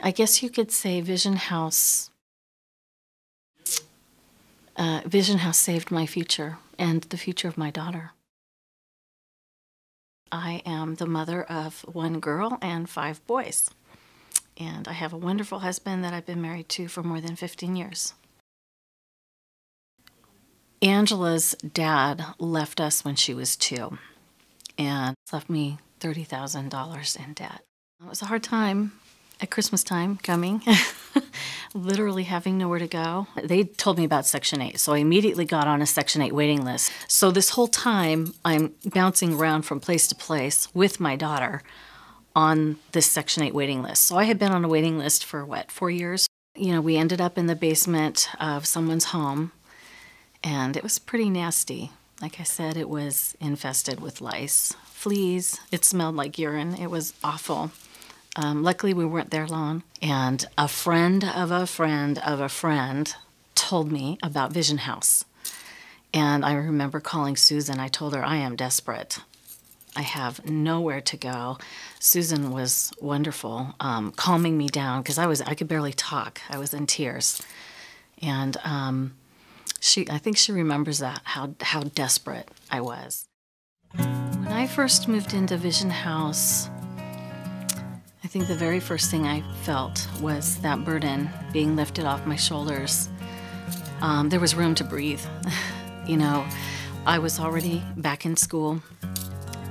I guess you could say Vision House saved my future and the future of my daughter. I am the mother of 1 girl and 5 boys. And I have a wonderful husband that I've been married to for more than 15 years. Angela's dad left us when she was 2 and left me $30,000 in debt. It was a hard time at Christmas time coming, literally having nowhere to go. They told me about Section 8, so I immediately got on a Section 8 waiting list. So this whole time, I'm bouncing around from place to place with my daughter on this Section 8 waiting list. So I had been on a waiting list for, 4 years? You know, we ended up in the basement of someone's home, and it was pretty nasty. Like I said, it was infested with lice, fleas. It smelled like urine. It was awful. Luckily, we weren't there long. And a friend of a friend of a friend told me about Vision House. And I remember calling Susan. I told her, I am desperate. I have nowhere to go. Susan was wonderful, calming me down, because I could barely talk. I was in tears. And I think she remembers that, how desperate I was. When I first moved into Vision House, I think the very first thing I felt was that burden being lifted off my shoulders. There was room to breathe. You know, I was already back in school,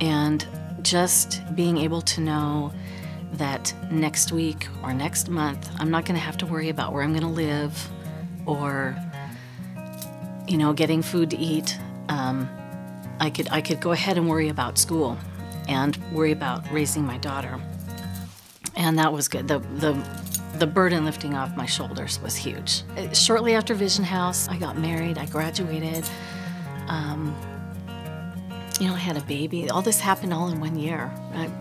and just being able to know that next week or next month, I'm not going to have to worry about where I'm going to live or, you know, getting food to eat. I could go ahead and worry about school and worry about raising my daughter. And that was good. The burden lifting off my shoulders was huge. Shortly after Vision House, I got married, I graduated. You know, I had a baby. All this happened all in 1 year.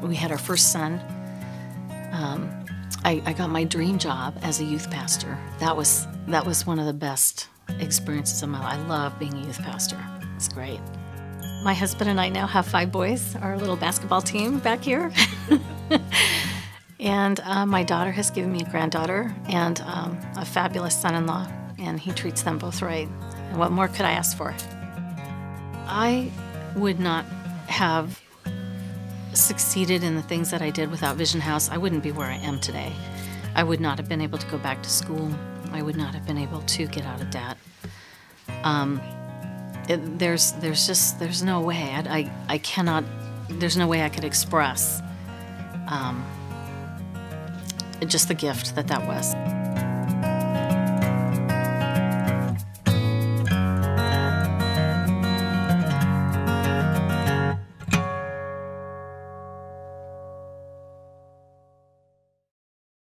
We had our first son. I got my dream job as a youth pastor. That was one of the best experiences of my life. I love being a youth pastor. It's great. My husband and I now have 5 boys, our little basketball team back here. And my daughter has given me a granddaughter and a fabulous son-in-law, and he treats them both right. And what more could I ask for? I would not have succeeded in the things that I did without Vision House. I wouldn't be where I am today. I would not have been able to go back to school. I would not have been able to get out of debt. There's no way. There's no way I could express just the gift that was.